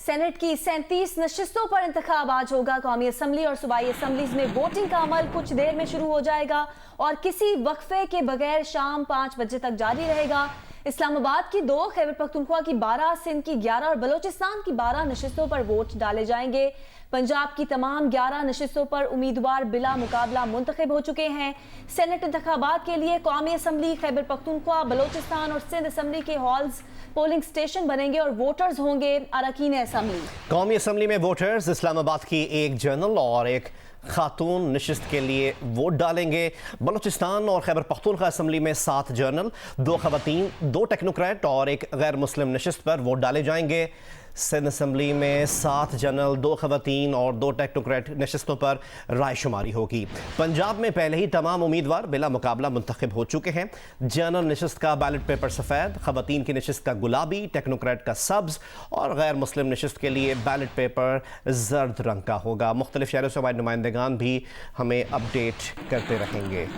Senate की 37 नशिस्तों पर इंतखाब आज होगा। कौमी असम्बली और सूबाई असम्बलीज में वोटिंग का अमल कुछ देर में शुरू हो जाएगा और किसी वक्फे के बगैर शाम 5 बजे तक जारी रहेगा। इस्लामाबाद की 2, खैबर पख्तूनख्वा की 12, सिंध की 11 और बलोचिस्तान की 12 नशिस्तों पर वोट डाले जाएंगे। पंजाब की तमाम 11 नशिस्तों पर उम्मीदवार बिला मुकाबला मुंतखब हो चुके हैं। सेनेट इंतखाबात के लिए कौमी असम्बली, खैबर पख्तूनख्वा, बलोचिस्तान और सिंध असम्बली के हॉल्स पोलिंग स्टेशन बनेंगे और वोटर्स होंगे अरकान असम्बली। कौमी असम्बली में वोटर्स इस्लामाबाद की 1 जनरल और 1 खातून नशिस्त के लिए वोट डालेंगे। बलूचिस्तान और खैबर पख्तूनख्वा असम्बली में 7 जनरल, 2 खवातीन, 2 टेक्नोक्रेट और 1 गैर मुस्लिम नशिस्त पर वोट डाले जाएंगे। सिंध असम्बली में 7 जनरल, 2 खवातीन और 2 टेक्नोक्रेट नशिस्तों पर रायशुमारी होगी। पंजाब में पहले ही तमाम उम्मीदवार बिला मुकाबला मुंतखब हो चुके हैं। जनरल नशिस्त का बैलेट पेपर सफ़ेद, खवातीन की नशिस्त का गुलाबी, टेक्नोक्रेट का सब्ज़ और गैर मुस्लिम नशिस्त के लिए बैलेट पेपर जर्द रंग का होगा। मुख्तलिफ शहरों से हमारे नुमाइंदगान भी हमें अपडेट करते रहेंगे।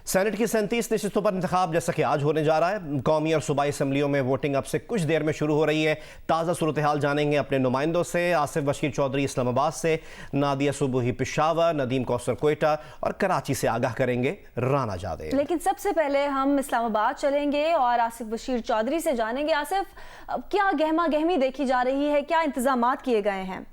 सेनेट की 37 नशिस्तों पर इंतखाब जैसा कि आज होने जा रहा है। कौमी और सूबाई असम्बलियों में वोटिंग अब से कुछ देर में शुरू हो रही है। ताज़ा सूरत हाल जानेंगे अपने नुमाइंदों से। आसिफ बशीर चौधरी इस्लामाबाद से, नादिया सुबुही पेशावर, नदीम कौसर कोयटा और कराची से आगाह करेंगे राना जावेद। लेकिन सबसे पहले हम इस्लामाबाद चलेंगे और आसिफ बशीर चौधरी से जानेंगे। आसिफ, क्या गहमा गहमी देखी जा रही है, क्या इंतजामात किए गए हैं?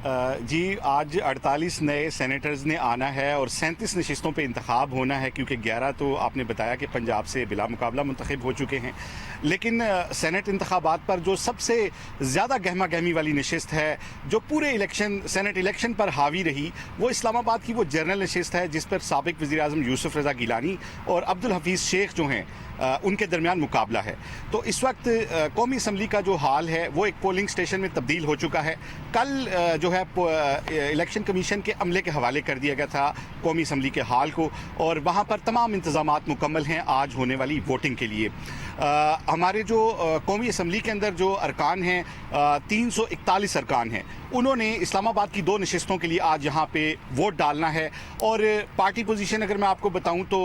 जी, आज 48 नए सेनेटर्स ने आना है और 37 नशिस्तों पे इंतखाब होना है, क्योंकि 11 तो आपने बताया कि पंजाब से बिला मुकाबला मुंतखब हो चुके हैं। लेकिन सेनेट इंतखाबात पर जो सबसे ज़्यादा गहमा गहमी वाली नशिस्त है, जो पूरे सेनेट इलेक्शन पर हावी रही, वो इस्लामाबाद की वो जनरल नशिस्त है जिस पर साबिक वज़ीर-ए-आज़म यूसुफ रज़ा गिलानी और अब्दुल हफीज़ शेख जो हैं उनके दरमियान मुकाबला है। तो इस वक्त कौमी असम्बली का जो हाल है वो एक पोलिंग स्टेशन में तब्दील हो चुका है। कल जो है इलेक्शन कमीशन के अमले के हवाले कर दिया गया था कौमी असम्बली के हाल को, और वहाँ पर तमाम इंतज़ामात मुकम्मल हैं आज होने वाली वोटिंग के लिए। हमारे जो कौमी असम्बली के अंदर जो अरकान हैं, 341 अरकान हैं, उन्होंने इस्लामाबाद की 2 नशिस्तों के लिए आज यहाँ पे वोट डालना है। और पार्टी पोजीशन अगर मैं आपको बताऊँ तो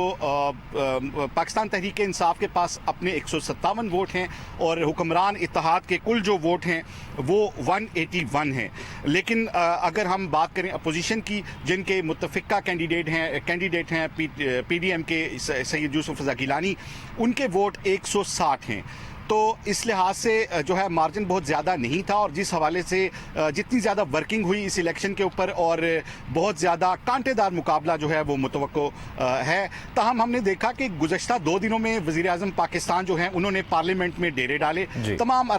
पाकिस्तान तहरीक इंसाफ के पास अपने 157 वोट हैं और हुक्मरान इत्तेहाद के कुल जो वोट हैं वो 181 हैं। लेकिन अगर हम बात करें अपोजिशन की, जिनके मुत्तफ़िका कैंडिडेट हैं PDM के सैयद यूसुफ रज़ा गिलानी, उनके वोट 160 हैं। तो इस लिहाज से जो है मार्जिन बहुत ज़्यादा नहीं था, और जिस हवाले से जितनी ज़्यादा वर्किंग हुई इस इलेक्शन के ऊपर और बहुत ज़्यादा कांटेदार मुकाबला जो है वो मुतवक्को है। ताहम हमने देखा कि गुज़श्ता 2 दिनों में वज़ीर-ए-आज़म पाकिस्तान जो हैं उन्होंने पार्लियामेंट में डेरे डाले, तमाम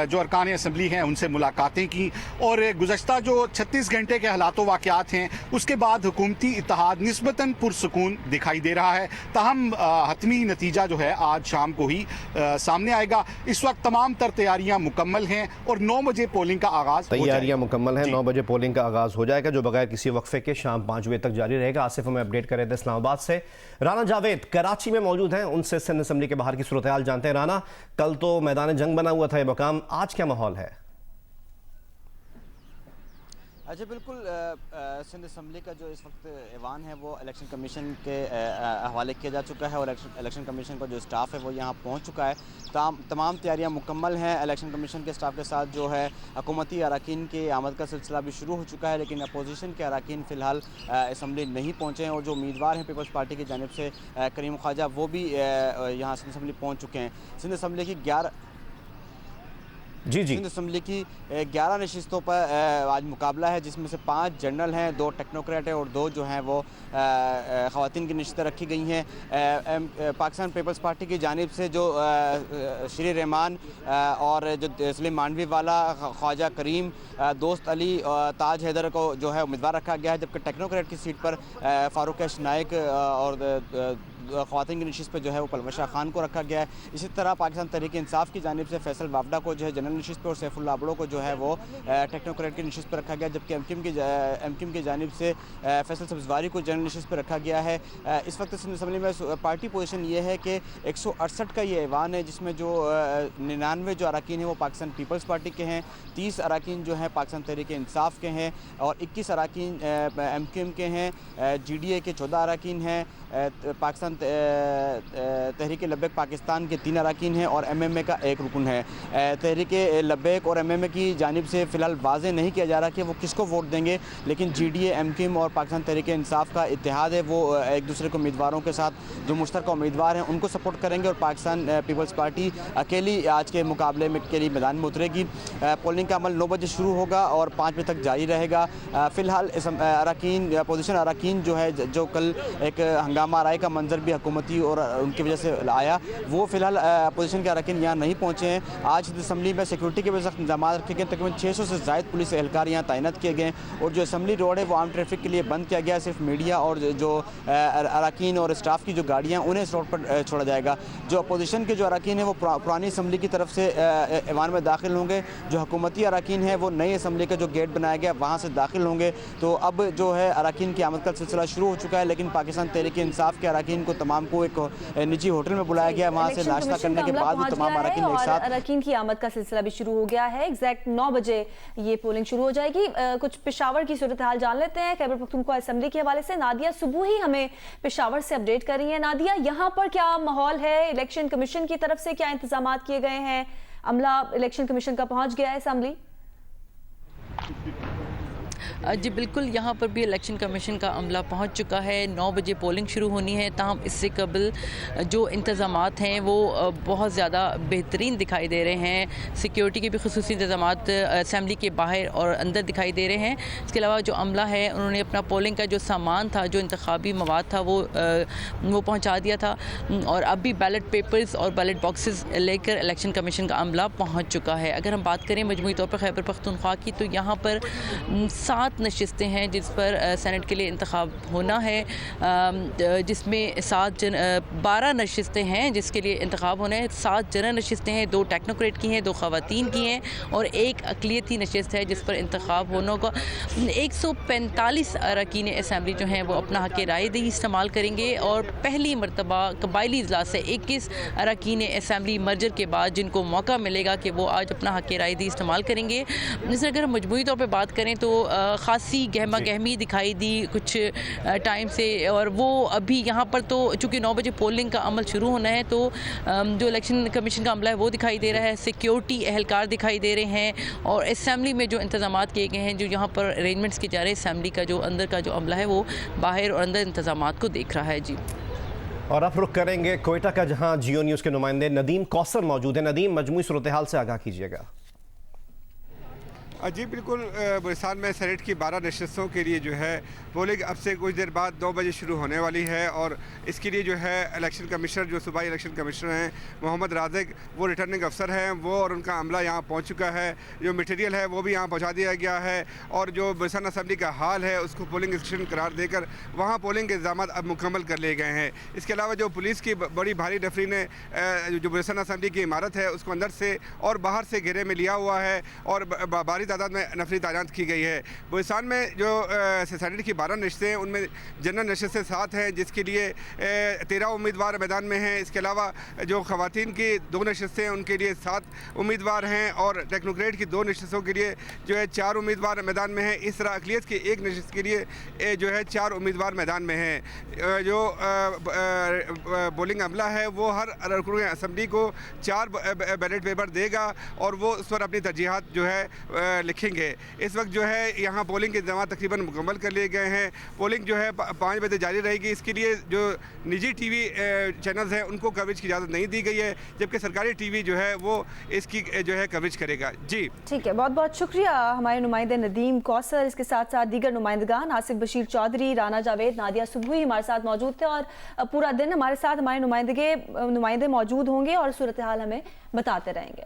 जो अरकान असम्बली हैं उनसे मुलाकातें की, और गुज़श्ता जो 36 घंटे के हालात वाक़यात हैं उसके बाद हुकूमती इत्तेहाद निस्बतन पुरसुकून दिखाई दे रहा है। ताहम हतमी नतीजा जो है आज शाम को ही सामने आएगा। इस वक्त तमाम तैयारियां मुकम्मल हैं और 9 बजे पोलिंग का आगाज तैयारियां मुकम्मल हैं। 9 बजे पोलिंग का आगाज हो जाएगा, जो बगैर किसी वक्फे के शाम 5 बजे तक जारी रहेगा। आसिफ हमें अपडेट कर रहे थे इस्लामाबाद से। राना जावेद कराची में मौजूद हैं, उनसे सिंध असम्बली के बाहर की सूरत हाल जानते हैं। राना, कल तो मैदान जंग बना हुआ था ये मकाम, आज क्या माहौल है? अच्छा, बिल्कुल सिंध असम्बली का जो इस वक्त ऐवान है वो इलेक्शन कमीशन के हवाले किया जा चुका है और इलेक्शन कमीशन का जो स्टाफ है वो यहाँ पहुँच चुका है। तमाम तैयारियाँ मुकम्मल हैं। इलेक्शन कमीशन के स्टाफ के साथ जो है हुकूमती अरकान की आमद का सिलसिला भी शुरू हो चुका है, लेकिन अपोजिशन के अरकान फ़िलहाल असम्बली नहीं पहुँचे हैं, और जो उम्मीदवार हैं पीपल्स पार्टी की जानिब से करीम ख्वाजा, वो भी यहाँ सिंध असम्बली पहुँच चुके हैं। सिंध असम्बली की 11 सिंध असम्बली की 11 नशिस्तों पर आज मुकाबला है, जिसमें से 5 जनरल हैं, 2 टेक्नोक्रेट हैं और 2 जो हैं वो ख़वातीन की नशिस्तें रखी गई हैं। पाकिस्तान पीपल्स पार्टी की जानिब से जो श्री रहमान और जो सलीम मांडवी वाला, ख्वाजा करीम, दोस्त अली, ताज हैदर को जो है उम्मीदवार रखा गया है, जबकि टेक्नोक्रेट की सीट पर फ़ारूक एश नाइक और ख़वातीन की नशिस्त पर जो है वो पलवश शाह खान को रखा गया है। इसी तरह पाकिस्तान तहरीक इंसाफ की जानिब से फैसल वावडा को जो है जनरल नशिस्त पर और सैफुल्लाह अबड़ो को जो है वो टेक्नोक्रेट की नशिस्त पर रखा गया, जबकि एमक्यूएम की जानिब से फैसल सब्जवारी को जनरल नशिस्त पर रखा गया है। इस वक्त सिंध असम्बली में पार्टी पोजीशन ये है कि 168 का ये ऐवान है, जिसमें जो 99 जो अरकान हैं वो पाकिस्तान पीपल्स पार्टी के हैं, 30 अरकान जो हैं पाकिस्तान तहरीक इंसाफ के हैं और 21 अरकान एमक्यूएम के हैं, GDA के 14 अरकान हैं, पाकिस्तान तहरीक लब्बैक पाकिस्तान के 3 अरकान हैं और MMA का 1 रुकन है। तहरीक लब्बैक और MMA की जानिब से फ़िलहाल वाज़ेह नहीं किया जा रहा कि वो किसको वोट देंगे, लेकिन GDA, MKM और पाकिस्तान तहरीक इंसाफ का इत्तेहाद है, वो एक दूसरे को उम्मीदवारों के साथ जो मुश्तरका उम्मीदवार हैं उनको सपोर्ट करेंगे और पाकिस्तान पीपल्स पार्टी अकेली आज के मुकाबले में के लिए मैदान में उतरेगी। पोलिंग का अमल 9 बजे शुरू होगा और 5 बजे तक जारी रहेगा। फ़िलहाल अरकान अपोजिशन अरकान जो है, जो कल एक हंगामा आराई का मंजर भी हुकूमती और उनकी वजह से आया, वो फ़िलहाल अपोजिशन के अरकान यहाँ नहीं पहुँचे हैं। आज असम्बली में सिक्योरिटी के वजह से इंतजाम रखे गए, तकरीबन 600 से ज़ायद पुलिस एहलकार यहाँ तैनात किए गए और जो असम्बली रोड है वो आम ट्रैफिक के लिए बंद किया गया है। सिर्फ मीडिया और जो अरकान और स्टाफ की जो गाड़ियाँ उन्हें इस रोड पर छोड़ा जाएगा। जो अपोजिशन के जो अरकान हैं वो पुरानी असम्बली की तरफ से ऐवान में दाखिल होंगे, जो हुकूमती अरकान है वो नई असम्बली का जो गेट बनाया गया वहाँ से दाखिल होंगे। तो अब जो है अरकान की आमद का सिलसिला शुरू हो चुका है, लेकिन पाकिस्तान तहरीक इंसाफ के अरकान को तमाम को एक निजी होटल में बुलाया गया, वहाँ से नाश्ता करने के बाद तमाम अरकान एक साथ अरकान की आमद का सिलसिला भी शुरू हो गया है। एग्जैक्ट 9 बजे ये पोलिंग शुरू हो जाएगी। कुछ पेशावर की सूरत हाल जान लेते हैं। खैबर पख्तूनख्वा असेंबली के हवाले से नादिया सुबह ही हमें पेशावर से अपडेट कर रही है। नादिया, यहाँ पर क्या माहौल है? इलेक्शन कमीशन की तरफ से क्या इंतजाम किए गए हैं? अमला इलेक्शन कमीशन का पहुंच गया है असेंबली? जी बिल्कुल, यहाँ पर भी इलेक्शन कमीशन का अमला पहुँच चुका है। 9 बजे पोलिंग शुरू होनी है। ताहम इससे कबल जो इंतज़ामात हैं वो बहुत ज़्यादा बेहतरीन दिखाई दे रहे हैं। सिक्योरिटी के भी खुसूसी इंतज़ामात असेंबली के बाहर और अंदर दिखाई दे रहे हैं। इसके अलावा जो अमला है उन्होंने अपना पोलिंग का जो सामान था, जो इंतखाबी मवाद था वो पहुँचा दिया था और अब भी बैलेट पेपर्स और बैलेट बॉक्सेस लेकर इलेक्शन कमीशन का अमला पहुँच चुका है। अगर हम बात करें मजमूई तौर पर खैबर पख्तूनख्वा की, तो यहाँ पर 7 नशिस्तें हैं जिस पर सेनेट के लिए इंतखाब होना है, जिसमें 12 नशिस्तें हैं जिसके लिए इंतखाब होना है। 7 जनरल नशिस्तें हैं, 2 टेक्नोक्रेट की हैं, 2 ख़वातीन की हैं और 1 अक़लियती नशिस्त है जिस पर इंतखाब होना होगा। 145 अरकान असम्बली जो हैं वो अपना हक़ राय दही इस्तेमाल करेंगे और पहली मरतबा कबायली इजलास से 21 अरकान असम्बली मर्जर के बाद जिनको मौका मिलेगा कि वो आज अपना हक़ राय दही इस्तेमाल करेंगे। जैसे अगर हम मजमूई तौर पर बात करें तो खासी गहमा गहमी दिखाई दी कुछ टाइम से, और वो अभी यहाँ पर तो चूँकि 9 बजे पोलिंग का अमल शुरू होना है तो जो इलेक्शन कमीशन का अमला है वो दिखाई दे रहा है, सिक्योरिटी एहलकार दिखाई दे रहे हैं और असम्बली में जो इंतजामात किए गए हैं, जो यहाँ पर अरेंजमेंट्स किए जा रहे हैं, असम्बली का जो अंदर का जो अमला है वो बाहर और अंदर इंतजामात को देख रहा है। जी, और अब रुख करेंगे कोयटा का, जहाँ जियो न्यूज़ के नुमाइंदे नदीम कौसर मौजूद है। नदीम, मजमूई सूरत हाल से आगाह कीजिएगा। जी बिल्कुल, बलूचिस्तान में सेनेट की 12 नशस्तों के लिए जो है पोलिंग अब से कुछ देर बाद 9 बजे शुरू होने वाली है और इसके लिए जो है इलेक्शन कमिश्नर, जो सूबाई इलेक्शन कमिश्नर हैं मोहम्मद राज़िक, वो रिटर्निंग अफसर हैं, वो और उनका अमला यहाँ पहुँच चुका है। जो मटेरियल है वो भी यहाँ पहुँचा दिया गया है और जो बलूचिस्तान असम्बली का हाल है उसको पोलिंग स्टेशन करार देकर वहाँ पोलिंग के इंतजाम अब मुकम्मल कर लिए गए हैं। इसके अलावा जो पुलिस की बड़ी भारी नफरी ने जो बलूचिस्तान असम्बली की इमारत है उसको अंदर से और बाहर से घेरे में लिया हुआ है और भारी तादाद में नफरी तैनात की गई है। बलूचिस्तान में जो सेनेट की 12 नशस्तें हैं उनमें जनरल नशस्तें 7 हैं जिसके लिए 13 उम्मीदवार मैदान में हैं। इसके अलावा जो ख़वातीन की 2 नशस्तें हैं उनके लिए 7 उम्मीदवार हैं और टेक्नोक्रेट की 2 नशस्तों के लिए जो है 4 उम्मीदवार मैदान में हैं। इस तरह अक़लियत की 1 नशस्त के लिए जो है 4 उम्मीदवार मैदान में हैं। जो पोलिंग अमला है वो हर रुकन असम्बली को 4 बैलेट पेपर देगा और वो उस पर अपनी तरजीहात जो है लिखेंगे। इस वक्त जो है यहाँ पोलिंग के इंतजाम तकरीबन मुकम्मल कर लिए गए हैं। पोलिंग जो है 5 बजे जारी रहेगी। इसके लिए जो निजी टीवी चैनल्स हैं उनको कवरेज की इजाज़त नहीं दी गई है, जबकि सरकारी टीवी जो है वो इसकी जो है कवरेज करेगा। जी ठीक है, बहुत बहुत शुक्रिया हमारे नुमाइंदे नदीम कौसर। इसके साथ साथ दीगर नुमाइंदगान आसिफ बशीर चौधरी, राना जावेद, नादिया सुबही हमारे साथ मौजूद थे और पूरा दिन हमारे साथ हमारे नुमाइंदे मौजूद होंगे और सूरत हाल हमें बताते रहेंगे।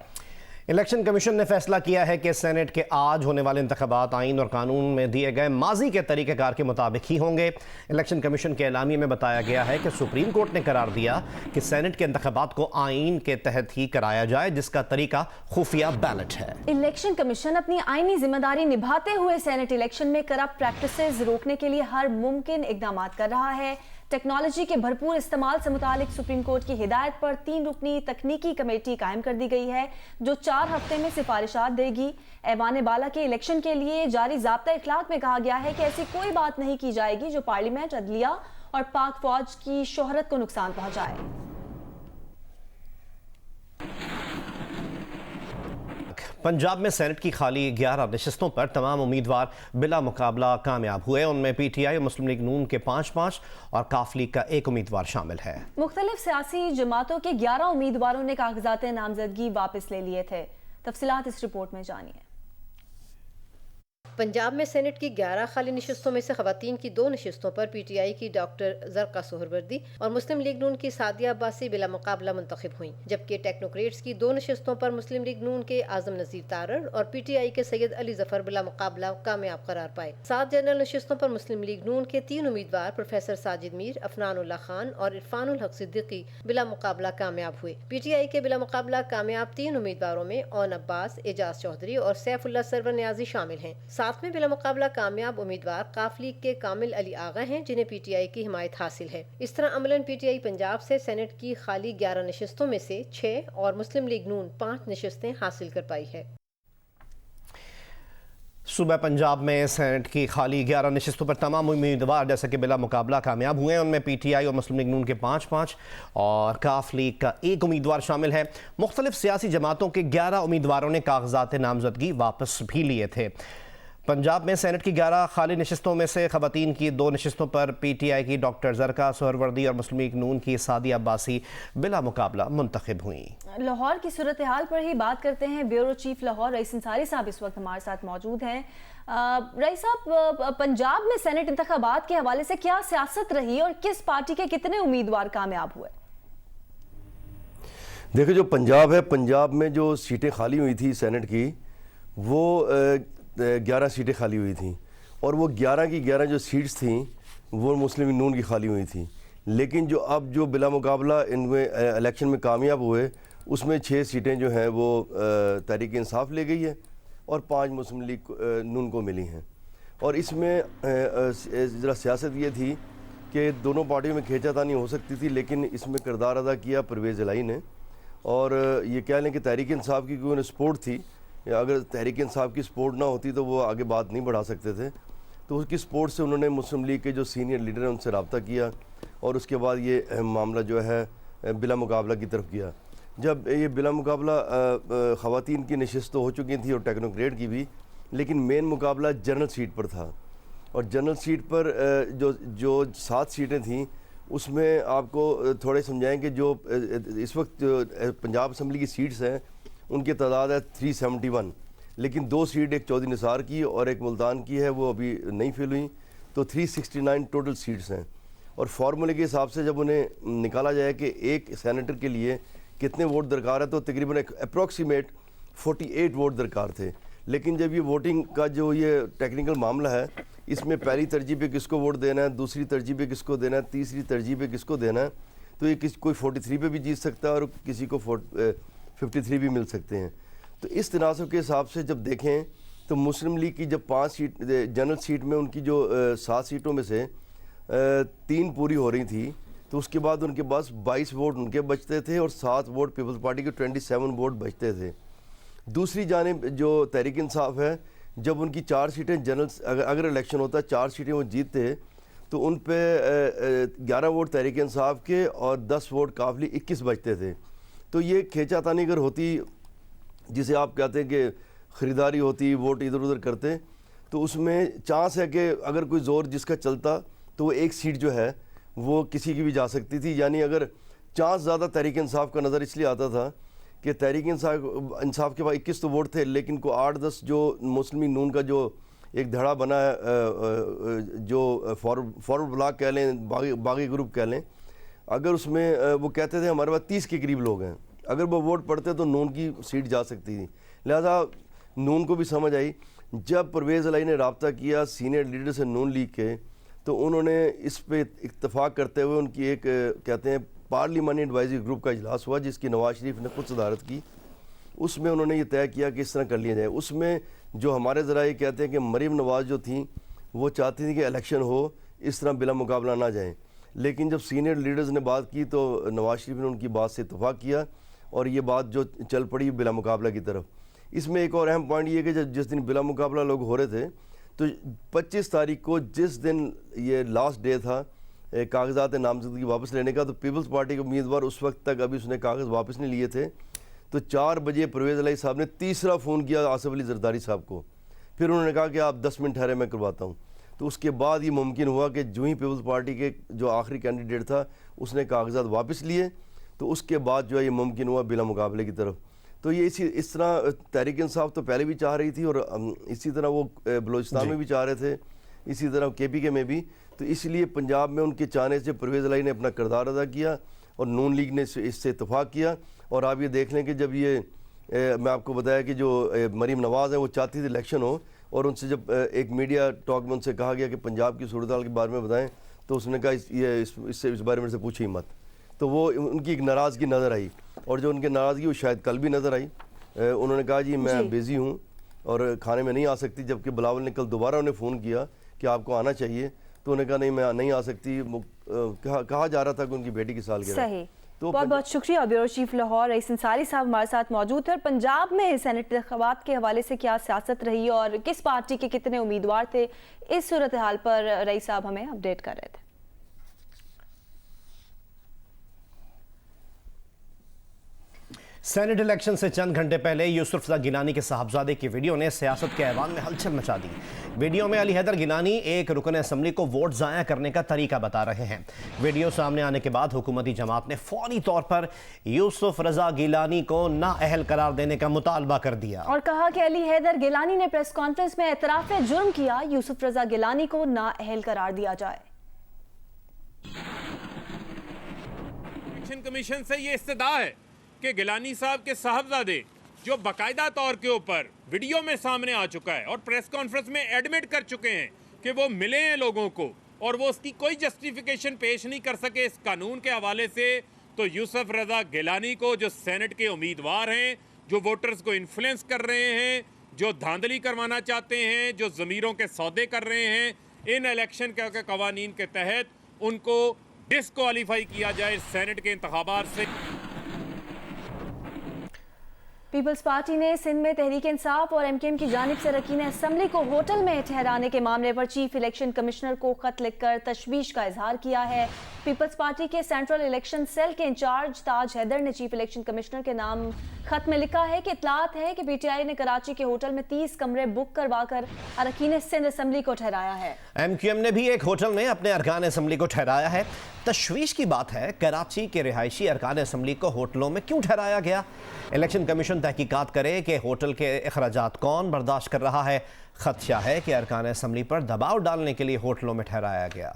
इलेक्शन कमीशन ने फैसला किया है कि सेनेट के आज होने वाले इंतखाबात आइन और कानून में दिए गए माजी के तरीक़ेकार के मुताबिक ही होंगे। इलेक्शन कमीशन के एलामिये में बताया गया है कि सुप्रीम कोर्ट ने करार दिया कि सेनेट के इंतखाबात को आइन के तहत ही कराया जाए, जिसका तरीका खुफिया बैलेट है। इलेक्शन कमीशन अपनी आइनी जिम्मेदारी निभाते हुए सेनेट इलेक्शन में करप्ट प्रैक्टिसेस रोकने के लिए हर मुमकिन इकदाम कर रहा है। टेक्नोलॉजी के भरपूर इस्तेमाल से मुतालिक सुप्रीम कोर्ट की हिदायत पर 3 रुकनी तकनीकी कमेटी कायम कर दी गई है जो 4 हफ्ते में सिफारिशात देगी। ऐवान बाला के इलेक्शन के लिए जारी ज़ाब्ता इखलाक में कहा गया है कि ऐसी कोई बात नहीं की जाएगी जो पार्लियामेंट, अदलिया और पाक फौज की शोहरत को नुकसान पहुंचाए। पंजाब में सेनेट की खाली 11 नशिस्तों पर तमाम उम्मीदवार बिला मुकाबला कामयाब हुए। उनमें पीटीआई और मुस्लिम लीग नून के 5-5 और काफ लीग का एक उम्मीदवार शामिल है। मुख्तलिफ सियासी जमातों के 11 उम्मीदवारों ने कागजात नामजदगी वापस ले लिए थे। तफसीलात इस रिपोर्ट में जानिए। पंजाब में सेनेट की 11 खाली नशिस्तों में से खवातीन की 2 नशिस्तों पर पीटीआई की डॉक्टर जरका सोहरवर्दी और मुस्लिम लीग नून की सादिया अब्बासी बिला मुकाबला मुंतखब हुई, जबकि टेक्नोक्रेट्स की 2 नशिस्तों पर मुस्लिम लीग नून के आजम नजीर तारर और पीटीआई के सैयद अली जफर बिला मुकाबला कामयाब करार पाए। 7 जनरल नशिस्तों पर मुस्लिम लीग नून के 3 उम्मीदवार प्रोफेसर साजिद मीर, अफनानुल्लाह खान और इरफानुल हक सिद्दीकी बिला मुकाबला कामयाब हुए। पीटीआई के बिला मुकाबला कामयाब 3 उम्मीदवारों में ओन अब्बास, एजाज चौधरी और सैफुल्लाह सरवर न्याजी शामिल हैं। साथ में बिला मुकाबला कामयाब उम्मीदवार काफ लीग के कामिल अली आगा हैं, जिन्हें पीटीआई की हिमायत हासिल है। इस तरह अमलन पीटीआई पंजाब से सेनेट की खाली 11 नशिस्तों में से 6 और मुस्लिम लीग नून 5 नशिस्तें हासिल कर पाई है। सूबा पंजाब में सेनेट की खाली 11 नशिस्तों पर तमाम उम्मीदवार जैसे कि बिला मुकाबला कामयाब हुए हैं। उनमें पीटीआई और मुस्लिम लीग नून के 5-5 और काफ लीग का एक उम्मीदवार शामिल है। मुख्तलिफ सियासी जमातों के 11 उम्मीदवारों ने कागजात नामजदगी वापस भी लिए थे। पंजाब में सेनेट की 11 खाली नशिस्तों में से खवातीन की 2 नशिस्तों पर पीटीआई की डॉक्टर जरका सोहरवर्दी और मुस्लिम लीग नून की सादिया अब्बासी बिला मुकाबला मुंतखब हुई। लाहौर की सूरत हाल पर ही बात करते हैं। Bureau chief Lahore rice Ansari साहब इस वक्त हमारे साथ मौजूद हैं। रईस साहब, पंजाब में सेनेट इंतखाबात के हवाले से क्या सियासत रही और किस पार्टी के कितने उम्मीदवार कामयाब हुए? देखिए, जो पंजाब है, पंजाब में जो सीटें खाली हुई थी सेनेट की, वो 11 सीटें खाली हुई थी और वो 11 की 11 जो सीट्स थी वो मुस्लिम लीग नून की खाली हुई थी। लेकिन जो अब जो बिला मुकाबला इनमें इलेक्शन में कामयाब हुए, उसमें 6 सीटें जो हैं वो तहरीक इंसाफ ले गई है और 5 मुस्लिम लीग नून को मिली हैं। और इसमें ज़रा सियासत ये थी कि दोनों पार्टियों में खींचातानी हो सकती थी, लेकिन इसमें किरदार अदा किया परवेज़ इलाही ने। और ये कह लें कि तहरीक इंसाफ की कोई सपोर्ट थी, अगर तहरीक इंसाफ की सपोर्ट ना होती तो वो आगे बात नहीं बढ़ा सकते थे। तो उसकी सपोर्ट से उन्होंने मुस्लिम लीग के जो सीनियर लीडर हैं उनसे रब्ता किया और उसके बाद ये मामला जो है बिला मुकाबला की तरफ किया। जब ये बिला मुकाबला ख़वातीन की नशिस्त तो हो चुकी थी और टेक्नोक्रेट की भी, लेकिन मेन मुकाबला जनरल सीट पर था। और जनरल सीट पर जो 7 सीटें थीं, उसमें आपको थोड़े समझाएँ कि जो इस वक्त पंजाब असम्बली की सीट्स हैं उनकी तादाद है 371, लेकिन 2 सीट, एक चौधरी निसार की और एक मुल्तान की है, वो अभी नहीं फिल हुई, तो 369 टोटल सीट्स हैं। और फार्मूले के हिसाब से जब उन्हें निकाला जाए कि एक सेनेटर के लिए कितने वोट दरकार है, तो तकरीबन अप्रॉक्सीमेट 48 वोट दरकार थे। लेकिन जब ये वोटिंग का जो ये टेक्निकल मामला है, इसमें पहली तरजीह पे किसको वोट देना है, दूसरी तरजीह पे किसको देना है, तीसरी तरजीह पे किसको देना है, तो ये कोई 43 पे भी जीत सकता है और किसी को 53 भी मिल सकते हैं। तो इस तनासब के हिसाब से जब देखें तो मुस्लिम लीग की जब 5 सीट जनरल सीट में उनकी जो 7 सीटों में से 3 पूरी हो रही थी, तो उसके बाद उनके पास 22 वोट उनके बचते थे और 7 वोट पीपल्स पार्टी के 27 वोट बचते थे। दूसरी जानिब जो तहरीक इंसाफ है, जब उनकी 4 सीटें जनरल अगर इलेक्शन होता 4 सीटें वो जीतते, तो उन पे 11 वोट तहरीक इंसाफ के और 10 वोट काफली 21 बचते थे। तो ये खींचातानी अगर होती, जिसे आप कहते हैं कि ख़रीदारी होती, वोट इधर उधर करते, तो उसमें चांस है कि अगर कोई ज़ोर जिसका चलता तो वो एक सीट जो है वो किसी की भी जा सकती थी। यानी अगर चांस ज़्यादा तहरीक इंसाफ का नज़र इसलिए आता था कि तहरीक इंसाफ के पास 21 तो वोट थे, लेकिन को 8-10 जो मुस्लिम लीग नून का जो एक धड़ा बना है, जो फॉरवर्ड ब्लॉक कह लें, बागी ग्रुप कह लें, अगर उसमें वो कहते थे हमारे पास 30 के करीब लोग हैं, अगर वो वोट पड़ते तो नून की सीट जा सकती थी। लिहाजा नून को भी समझ आई। जब परवेज़ इलाही ने रब्ता किया सीनियर लीडर से नून लीग के, तो उन्होंने इस पे इत्तफाक करते हुए उनकी एक कहते हैं पार्लिमानी एडवाइजरी ग्रुप का इजलास हुआ, जिसकी नवाज शरीफ ने खुद सदारत की। उसमें उन्होंने ये तय किया कि इस तरह कर लिया जाए। उसमें जो हमारे ज़राए कहते हैं कि मरीम नवाज़ जो थी वो चाहती थी कि इलेक्शन हो, इस तरह बिला मुकाबला ना जाए, लेकिन जब सीनियर लीडर्स ने बात की तो नवाज शरीफ ने उनकी बात से इत्तफाक किया और ये बात जो चल पड़ी बिला मुकाबला की तरफ। इसमें एक और अहम पॉइंट ये कि जब जिस दिन बिला मुकाबला लोग हो रहे थे, तो 25 तारीख को जिस दिन ये लास्ट डे था कागजात नामजदगी वापस लेने का, तो पीपल्स पार्टी के उम्मीदवार उस वक्त तक अभी उसने कागज़ वापस नहीं लिए थे। तो 4 बजे परवेज़ इलाही साहब ने तीसरा फ़ोन किया आसिफ अली जरदारी साहब को। फिर उन्होंने कहा कि आप 10 मिनट ठहरे, मैं करवाता हूँ। तो उसके बाद ये मुमकिन हुआ कि जो ही पीपल्स पार्टी के जो आखिरी कैंडिडेट था उसने कागजात वापस लिए, तो उसके बाद जो है ये मुमकिन हुआ बिला मुकाबले की तरफ। तो ये इस तरह तहरीक इंसाफ तो पहले भी चाह रही थी और इसी तरह वो बलूचिस्तान में भी चाह रहे थे, इसी तरह KPK में भी। तो इसलिए पंजाब में उनके चाहने से परवेज़ इलाही ने अपना किरदार अदा किया और नून लीग ने इससे इत्तफाक किया। और आप ये देख लें कि जब ये मैं आपको बताया कि जो मरीम नवाज़ है वो चाहती थी इलेक्शन हो, और उनसे जब एक मीडिया टॉक में उनसे कहा गया कि पंजाब की सूरत हाल के बारे में बताएं, तो उसने कहा इस बारे में से पूछे ही मत। तो वो उनकी एक नाराज़गी नज़र आई, और जो उनकी नाराज़गी वो शायद कल भी नज़र आई। उन्होंने कहा जी मैं बिज़ी हूँ और खाने में नहीं आ सकती, जबकि बिलावल ने कल दोबारा उन्हें फ़ोन किया कि आपको आना चाहिए, तो उन्होंने कहा नहीं मैं नहीं आ सकती। कहा जा रहा था कि उनकी बेटी की सालगिरह। सही, तो बहुत बहुत शुक्रिया। Bureau chief Lahore rice Ansari साहब हमारे साथ मौजूद थे। और पंजाब में सेनेट इंतखाबात के हवाले से क्या सियासत रही और किस पार्टी के कितने उम्मीदवार थे, इस सूरत हाल पर रईस साहब हमें अपडेट कर रहे थे। सेनेट इलेक्शन से चंद घंटे पहले यूसुफ रज़ा गिलानी के साहबजादे की वीडियो ने सियासत के ऐवान में हलचल मचा दी। वीडियो में अली हैदर गिलानी एक रुकन असम्बली को वोट ज़ाया करने का तरीका बता रहे हैं। वीडियो सामने आने के बाद हुकूमती जमात ने फौरी तौर पर यूसुफ रज़ा गिलानी को नाअहल करार देने का मुतालबा कर दिया और कहा कि अली हैदर गिलानी ने प्रेस कॉन्फ्रेंस में एतराफ़ जुर्म किया, यूसुफ रज़ा गिलानी को नाअहल करार दिया जाए। इलेक्शन कमीशन से ये इस्तदा है कि गिलानी साहब के साहबजादे जो बाकायदा तौर के ऊपर वीडियो में सामने आ चुका है और प्रेस कॉन्फ्रेंस में एडमिट कर चुके हैं कि वो मिले हैं लोगों को और वो उसकी कोई जस्टिफिकेशन पेश नहीं कर सके इस कानून के हवाले से, तो यूसुफ रज़ा गिलानी को जो सेनेट के उम्मीदवार हैं, जो वोटर्स को इन्फ्लुएंस कर रहे हैं, जो धांधली करवाना चाहते हैं, जो ज़मीरों के सौदे कर रहे हैं, इन इलेक्शन के कवानीन के तहत उनको डिस्क्वालीफाई किया जाए सेनेट के इंतखाबात से। पीपल्स पार्टी ने सिंध में तहरीक इंसाफ और MKM की जानिब से रकीन असम्बली को होटल में ठहराने के मामले पर चीफ इलेक्शन कमिश्नर को खत लिखकर तशवीश का इजहार किया है। पीपल्स पार्टी के सेंट्रल इलेक्शन सेल के इंचार्ज ताज हैदर ने चीफ इलेक्शन कमिश्नर के नाम खत में लिखा है कि इतलात है कि PTI ने कराची के होटल में 30 कमरे बुक करवाकर अरकान सिंध असम्बली को ठहराया है। MQM ने भी एक होटल में अपने अरकान असम्बली को ठहराया है। तशवीश की बात है कराची के रिहायशी अरकान असम्बली को होटलों में क्यों ठहराया गया। इलेक्शन कमीशन तहकीकात करे कि होटल के अखराजात कौन बर्दाश्त कर रहा है। खदशा है कि अरकान असम्बली पर दबाव डालने के लिए होटलों में ठहराया गया।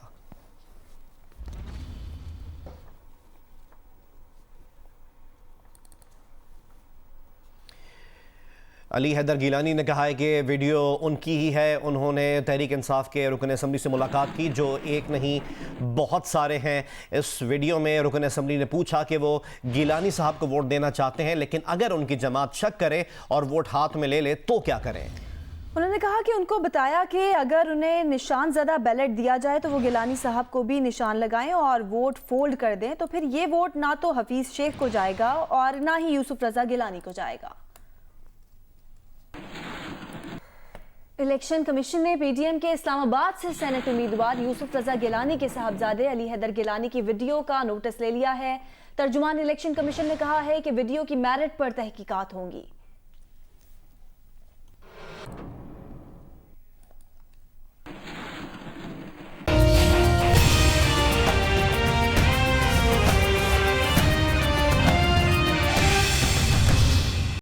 अली हैदर गिलानी ने कहा है कि वीडियो उनकी ही है। उन्होंने तहरीक इंसाफ के रुकन असम्बली से मुलाकात की, जो एक नहीं बहुत सारे हैं। इस वीडियो में रुकन असम्बली ने पूछा कि वो गिलानी साहब को वोट देना चाहते हैं, लेकिन अगर उनकी जमात शक करे और वोट हाथ में ले ले तो क्या करें। उन्होंने कहा कि उनको बताया कि अगर उन्हें निशान ज़दा बैलेट दिया जाए तो वो गिलानी साहब को भी निशान लगाएं और वोट फोल्ड कर दें, तो फिर ये वोट ना तो हफीज़ शेख को जाएगा और ना ही यूसुफ रज़ा गिलानी को जाएगा। इलेक्शन कमीशन ने PTM के इस्लामाबाद से सेनेट उम्मीदवार यूसुफ रज़ा गिलानी के साहबजादे अली हैदर गिलानी की वीडियो का नोटिस ले लिया है। तर्जुमान इलेक्शन कमीशन ने कहा है कि वीडियो की मेरिट पर तहकीकात होंगी।